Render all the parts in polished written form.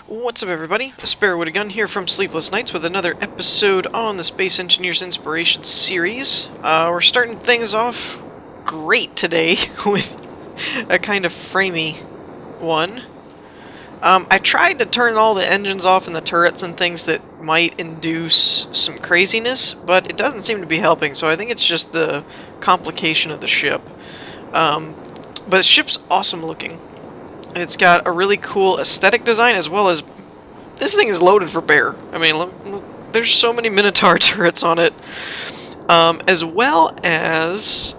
What's up, everybody? A Sparrow with a Gun here from Sleepless Nights with another episode on the Space Engineers Inspiration series. We're starting things off great today with a kind of framey one. I tried to turn all the engines off and the turrets and things that might induce some craziness, but it doesn't seem to be helping, so I think it's just the complication of the ship. But the ship's awesome looking. It's got a really cool aesthetic design, as well as this thing is loaded for bear. I mean, there's so many Minotaur turrets on it, as well as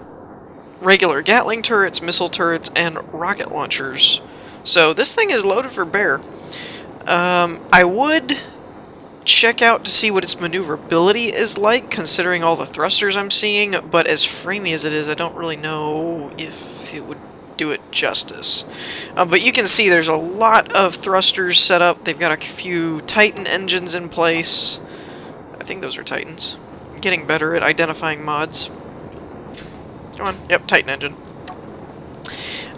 regular Gatling turrets, missile turrets, and rocket launchers. So this thing is loaded for bear. I would check out to see what its maneuverability is like, considering all the thrusters I'm seeing, but as framey as it is, I don't really know if it would do it justice. But you can see there's a lot of thrusters set up. They've got a few Titan engines in place. I think those are Titans. I'm getting better at identifying mods. Come on. Yep, Titan engine.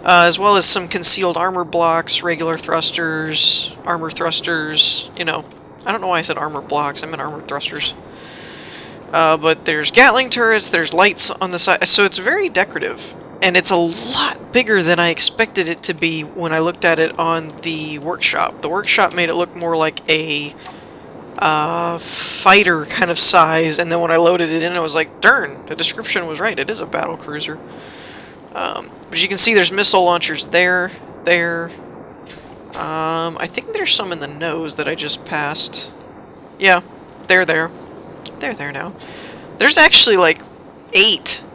As well as some concealed armor blocks, regular thrusters, armor thrusters, you know. I don't know why I said armor blocks, I meant armor thrusters. But there's Gatling turrets, there's lights on the side, so it's very decorative. And it's a lot bigger than I expected it to be when I looked at it on the workshop. The workshop made it look more like a fighter kind of size, and then when I loaded it in, I was like, darn, the description was right, it is a battle cruiser. But you can see there's missile launchers there. I think there's some in the nose that I just passed. Yeah, they're there. They're there now. There's actually like 8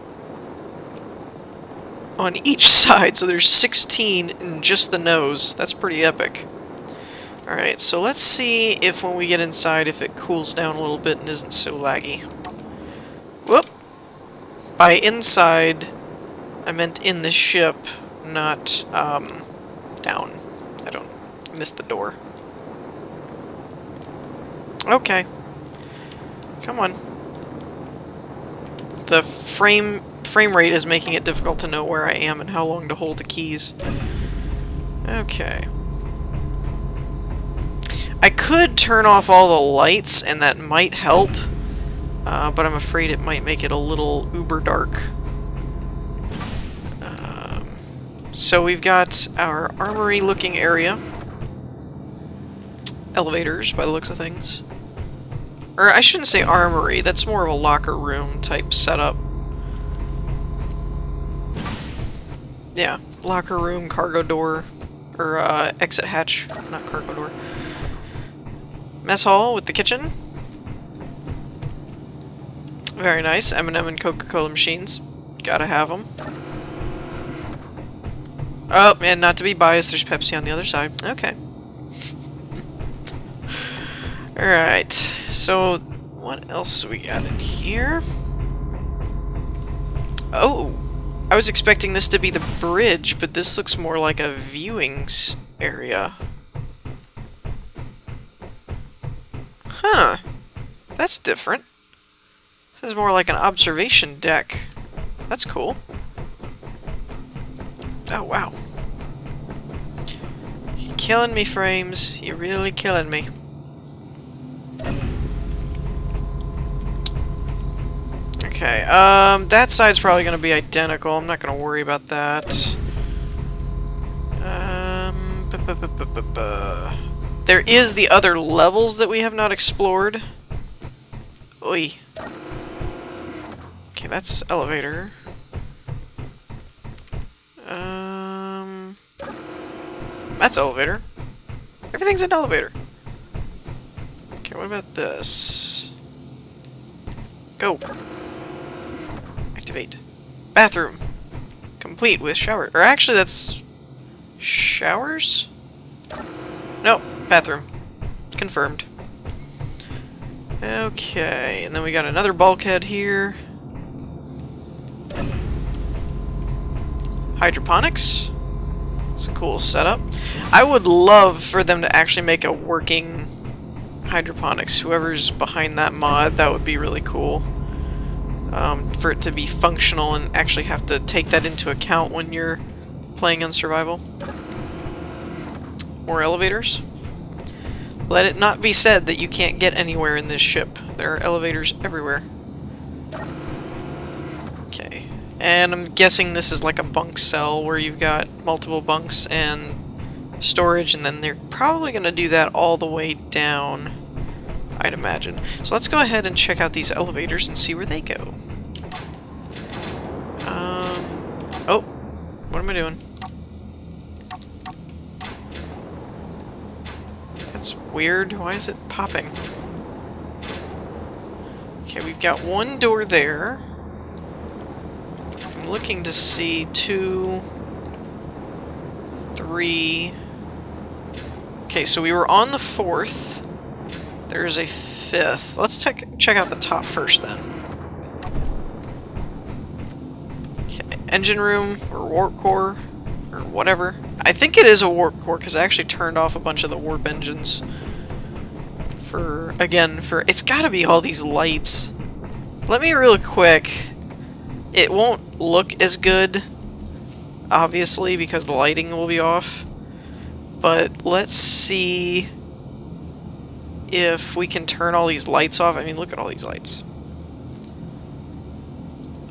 on each side, so there's 16 in just the nose. That's pretty epic. Alright, so let's see if when we get inside, if it cools down a little bit and isn't so laggy. Whoop! By inside, I meant in the ship, not, down. I missed the door. Okay. Come on. The frame rate is making it difficult to know where I am and how long to hold the keys. Okay. I could turn off all the lights, and that might help, but I'm afraid it might make it a little uber dark. So we've got our armory-looking area. Elevators, by the looks of things. Or I shouldn't say armory, that's more of a locker room type setup. Yeah, locker room, cargo door, or exit hatch, not cargo door. Mess hall with the kitchen. Very nice. M&M and Coca-Cola machines. Gotta have them. Oh, and not to be biased, there's Pepsi on the other side. Okay. Alright, so what else we got in here? Oh! I was expecting this to be the bridge, but this looks more like a viewing area. Huh. That's different. This is more like an observation deck. That's cool. Oh, wow. You're killing me, Frames. You're really killing me. Okay, that side's probably going to be identical. I'm not going to worry about that. There is the other levels that we have not explored. Oi. Okay, that's elevator. That's elevator. Everything's an elevator. Okay, what about this? Go. Activate. Bathroom. Complete with shower. Or actually, that's showers? No, bathroom. Confirmed. Okay, and then we got another bulkhead here. Hydroponics. It's a cool setup. I would love for them to actually make a working hydroponics. Whoever's behind that mod, that would be really cool. For it to be functional and actually have to take that into account when you're playing on survival. More elevators. Let it not be said that you can't get anywhere in this ship. There are elevators everywhere. Okay. And I'm guessing this is like a bunk cell where you've got multiple bunks and storage, and then they're probably going to do that all the way down, I'd imagine. So let's go ahead and check out these elevators and see where they go. Oh, what am I doing? That's weird. Why is it popping? Okay, we've got one door there. I'm looking to see 2, 3... Okay, so we were on the 4th. There's a 5th. Let's check out the top first, then. Okay, engine room, or warp core, or whatever. I think it is a warp core, because I actually turned off a bunch of the warp engines. It's gotta be all these lights. Let me real quick. It won't look as good, obviously, because the lighting will be off. But let's see if we can turn all these lights off. I mean, look at all these lights.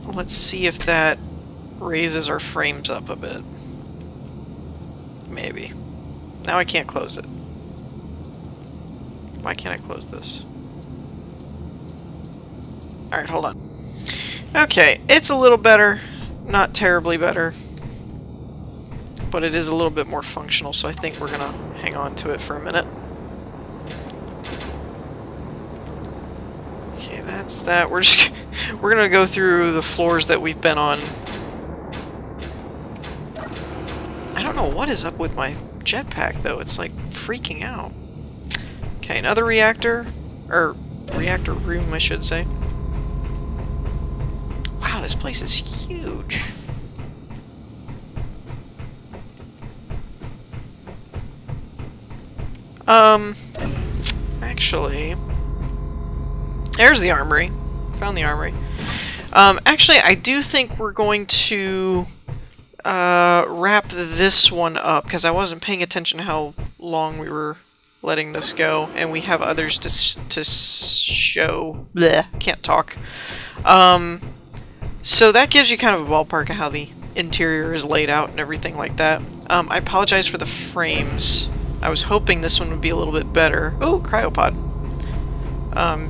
Let's see if that raises our frames up a bit. Maybe. Now I can't close it. Why can't I close this? Alright, hold on. Okay, it's a little better. Not terribly better. But it is a little bit more functional, so I think we're gonna hang on to it for a minute. Okay, that's that. We're gonna go through the floors that we've been on. I don't know what is up with my jetpack, though. It's like freaking out. Okay, another reactor. Or, reactor room, I should say. Wow, this place is huge. Actually... There's the armory. Found the armory. Actually, I do think we're going to wrap this one up, because I wasn't paying attention to how long we were letting this go, and we have others to show. Blech, can't talk. So that gives you kind of a ballpark of how the interior is laid out and everything like that. I apologize for the frames. I was hoping this one would be a little bit better. Oh, cryopod.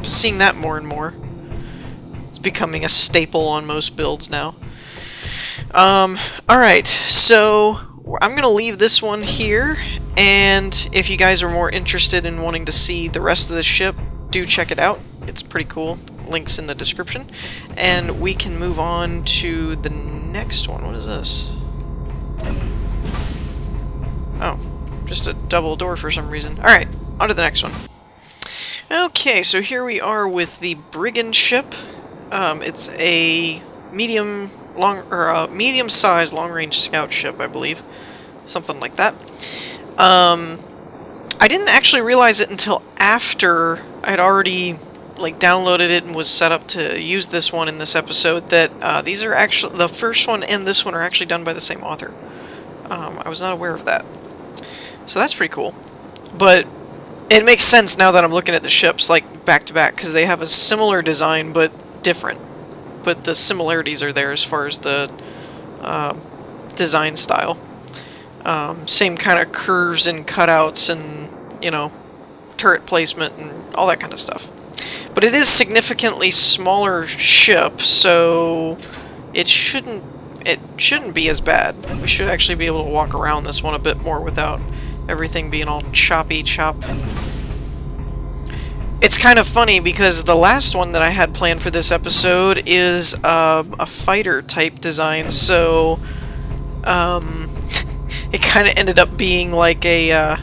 Seeing that more and more. It's becoming a staple on most builds now. Alright, so I'm going to leave this one here, and if you guys are more interested in wanting to see the rest of the ship, do check it out. It's pretty cool. Links in the description. And we can move on to the next one. What is this? Oh, just a double door for some reason. Alright, on to the next one. Okay, so here we are with the Brigand ship. It's a medium-sized long-range scout ship, I believe. Something like that. I didn't actually realize it until after I'd already downloaded it and was set up to use this one in this episode that these are actually, the first one and this one are actually done by the same author. I was not aware of that. So that's pretty cool. But it makes sense now that I'm looking at the ships back to back, because they have a similar design but different. But the similarities are there as far as the design style. Same kind of curves and cutouts and, you know, turret placement and all that kind of stuff. But it is significantly smaller ship, so it shouldn't be as bad. We should actually be able to walk around this one a bit more without everything being all choppy chop. It's kind of funny because the last one that I had planned for this episode is a fighter type design, so it kind of ended up being like a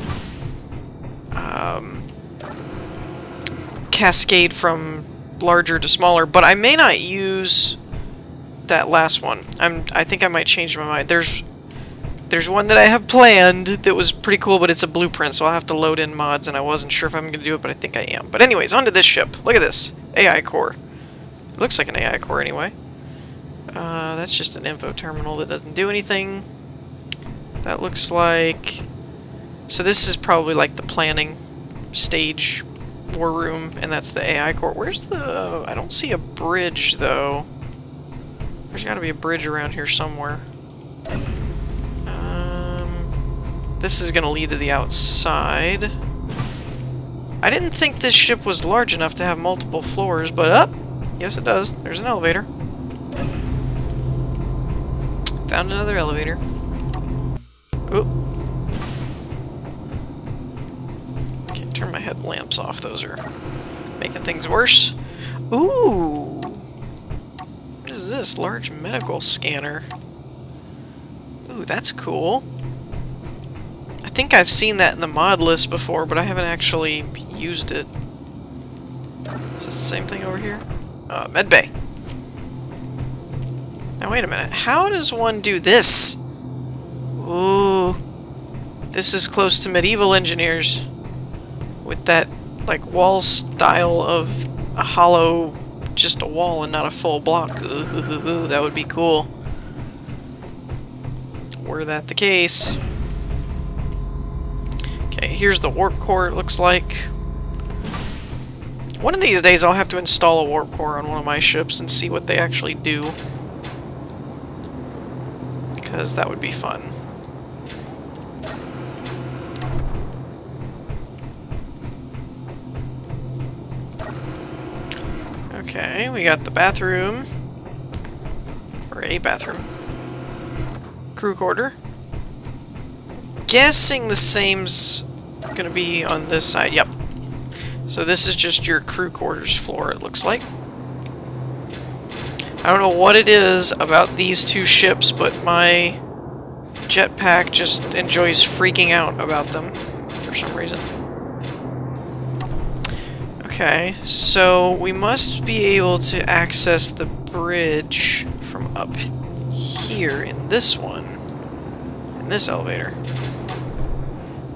cascade from larger to smaller, but I may not use that last one. I think I might change my mind. There's one that I have planned that was pretty cool, but it's a blueprint, so I'll have to load in mods, and I wasn't sure if I'm going to do it, but I think I am. But anyways, onto this ship. Look at this. AI core. It looks like an AI core anyway. That's just an info terminal that doesn't do anything. That looks like... So this is probably like the planning stage war room, and that's the AI core. Where's the... I don't see a bridge, though. There's got to be a bridge around here somewhere. This is going to lead to the outside. I didn't think this ship was large enough to have multiple floors, but yes it does. There's an elevator. Found another elevator. Oop. Can't turn my headlamps off. Those are making things worse. Ooh! What is this? Large medical scanner. Ooh, that's cool. I think I've seen that in the mod list before, but I haven't actually used it. Is this the same thing over here? Med bay. Now wait a minute. How does one do this? Ooh. This is close to medieval engineers. With that, like, wall style of a hollow, just a wall and not a full block. Ooh, that would be cool. Were that the case. Okay, here's the warp core, it looks like. One of these days I'll have to install a warp core on one of my ships and see what they actually do. Because that would be fun. Okay, we got the bathroom. Or a bathroom. Crew quarter. Guessing the same's gonna be on this side. Yep. So this is just your crew quarters floor, it looks like. I don't know what it is about these two ships, but my jetpack just enjoys freaking out about them for some reason. Okay, so we must be able to access the bridge from up here in this one. In this elevator.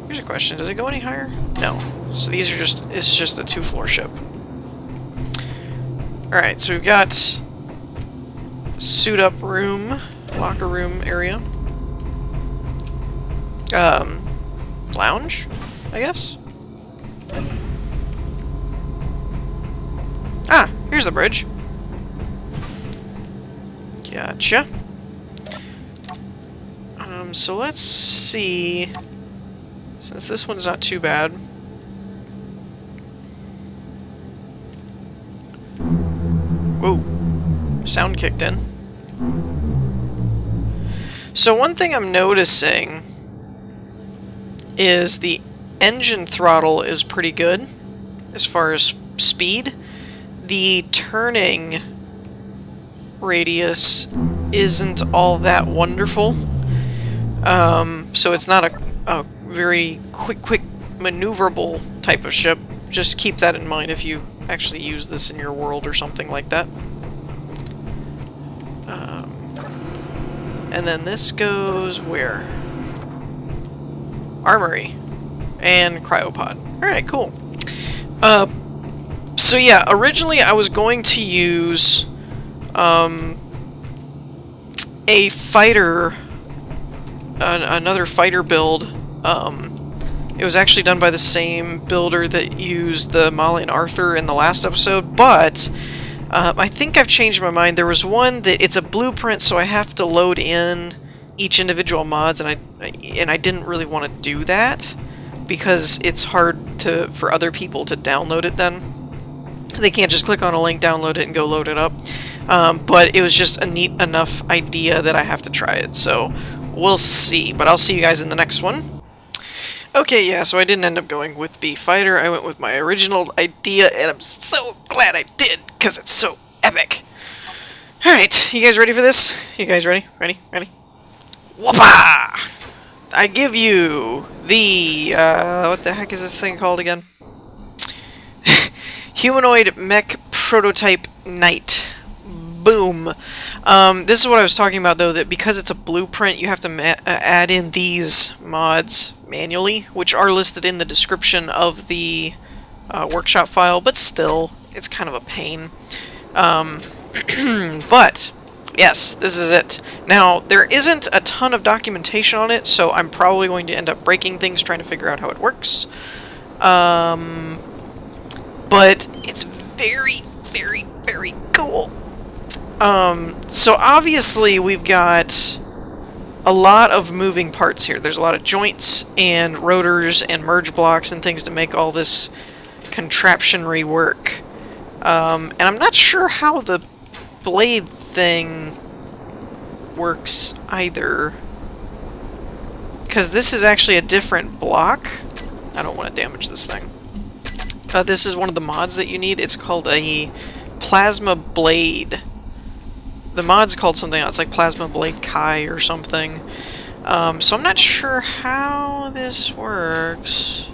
Here's a question, does it go any higher? No. So these are just, it's just a 2-floor ship. Alright, so we've got suit up room, locker room area. Lounge, I guess? Ah, here's the bridge. Gotcha. So let's see... Since this one's not too bad. Whoa. Sound kicked in. So one thing I'm noticing is the engine throttle is pretty good as far as speed. The turning radius isn't all that wonderful. So it's not a very quick maneuverable type of ship. Just keep that in mind if you actually use this in your world or something like that. And then this goes where? Armory and cryopod. Alright, cool. So yeah, originally I was going to use a fighter, another fighter build. It was actually done by the same builder that used the Molly and Arthur in the last episode, but I think I've changed my mind. There was one that it's a blueprint, so I have to load in each individual mods, and I didn't really want to do that because it's hard for other people to download it then. They can't just click on a link, download it, and go load it up. But it was just a neat enough idea that I have to try it, so we'll see. But I'll see you guys in the next one. Okay, yeah, so I didn't end up going with the fighter. I went with my original idea, and I'm so glad I did, because it's so epic. Alright, you guys ready for this? You guys ready? Ready? Whoopah! I give you the, what the heck is this thing called again? Humanoid Mech Prototype Knight. Boom. This is what I was talking about, though, that because it's a blueprint, you have to add in these mods manually, which are listed in the description of the workshop file, but still, it's kind of a pain. But, yes, this is it. Now, there isn't a ton of documentation on it, so I'm probably going to end up breaking things trying to figure out how it works. But it's very, very, very cool. So obviously we've got a lot of moving parts here. There's a lot of joints and rotors and merge blocks and things to make all this contraptionary work. And I'm not sure how the blade thing works either. Because this is actually a different block. I don't want to damage this thing. This is one of the mods that you need. It's called a Plasma Blade. The mod's called something else, like Plasma Blade Kai or something. So I'm not sure how this works.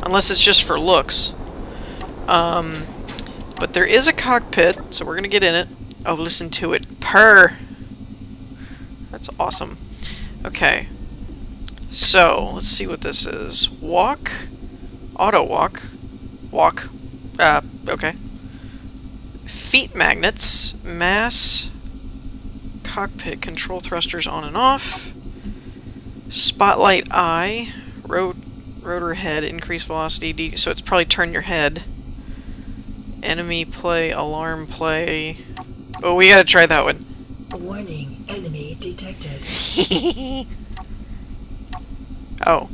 Unless it's just for looks. But there is a cockpit, so we're going to get in it. Oh, listen to it purr! That's awesome. Okay. So, let's see what this is. Walk. Auto walk. Walk. Okay. Feet magnets. Mass. Cockpit. Control thrusters on and off. Spotlight eye. Rotor head. Increase velocity. So it's probably turn your head. Enemy play. Alarm play. Oh, we gotta try that one. Warning. Enemy detected. Oh.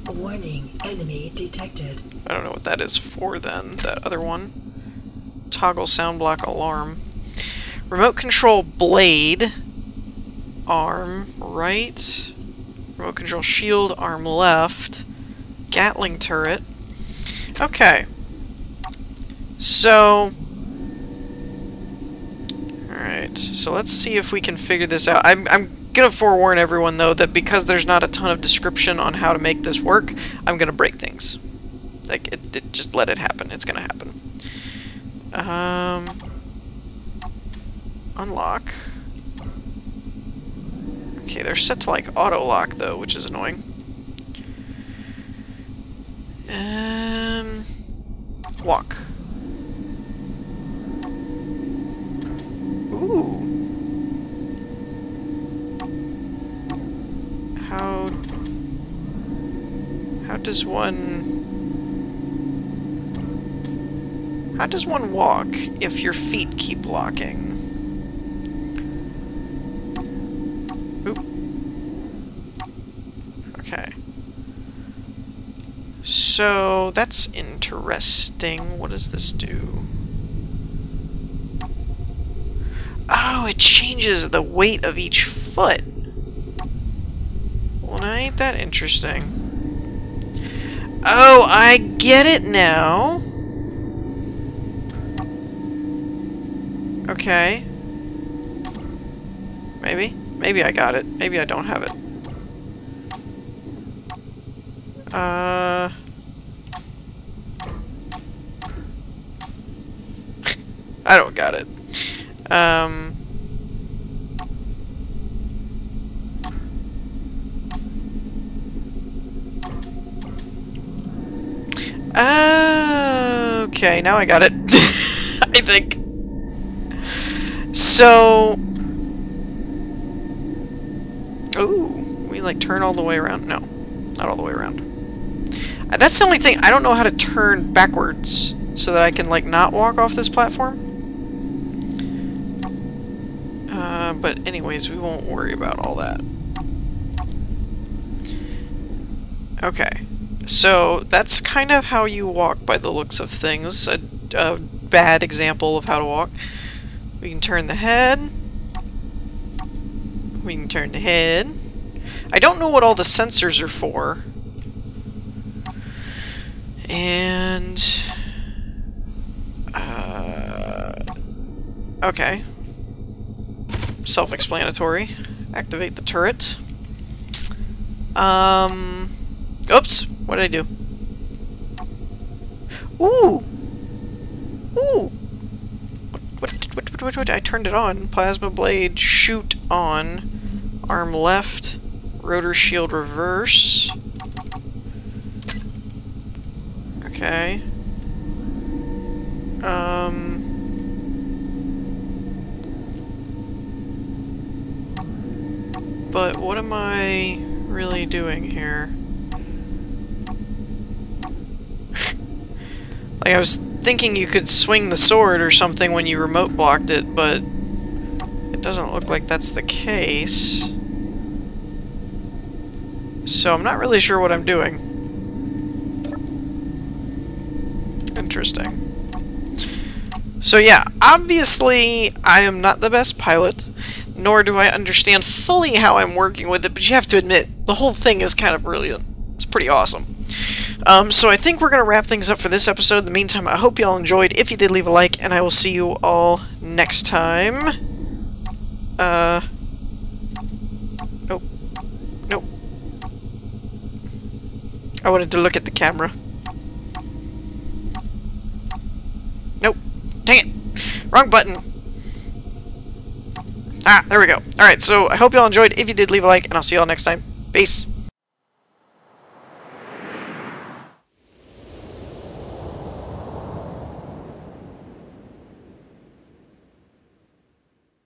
Warning. Enemy detected. I don't know what that is for then. That other one. Toggle sound block alarm. Remote control blade. Arm right. Remote control shield. Arm left. Gatling turret. Okay. So... Alright, so let's see if we can figure this out. I'm gonna forewarn everyone, though, that because there's not a ton of description on how to make this work, I'm gonna break things. Like, just let it happen. It's gonna happen. Unlock. Okay, they're set to, like, auto-lock, though, which is annoying. Walk. Ooh. How does one walk if your feet keep locking? Oop. Okay. So that's interesting. What does this do? Oh, it changes the weight of each foot. Well, now ain't that interesting. Oh, I get it now. Okay. Maybe? Maybe I got it. Maybe I don't have it. I don't got it. Okay, now I got it. I think. So... Ooh, we like turn all the way around? No, not all the way around. That's the only thing, I don't know how to turn backwards so that I can like not walk off this platform. But anyways, we won't worry about all that. Okay, so that's kind of how you walk by the looks of things. A bad example of how to walk. We can turn the head. We can turn the head. I don't know what all the sensors are for. And... okay. Self-explanatory. Activate the turret. Oops! What did I do? Ooh! Ooh! What? I turned it on. Plasma blade, shoot on. Arm left. Rotor shield reverse. Okay. But what am I really doing here? Like, I was thinking you could swing the sword or something when you remote blocked it, but it doesn't look like that's the case. So I'm not really sure what I'm doing. Interesting. So yeah, obviously I am not the best pilot, nor do I understand fully how I'm working with it, but you have to admit, the whole thing is kind of brilliant. It's pretty awesome. So I think we're going to wrap things up for this episode. In the meantime, I hope you all enjoyed. If you did, leave a like, and I will see you all next time. Nope. Nope. I wanted to look at the camera. Nope. Dang it! Wrong button! Ah, there we go. Alright, so I hope you all enjoyed. If you did, leave a like, and I'll see you all next time. Peace!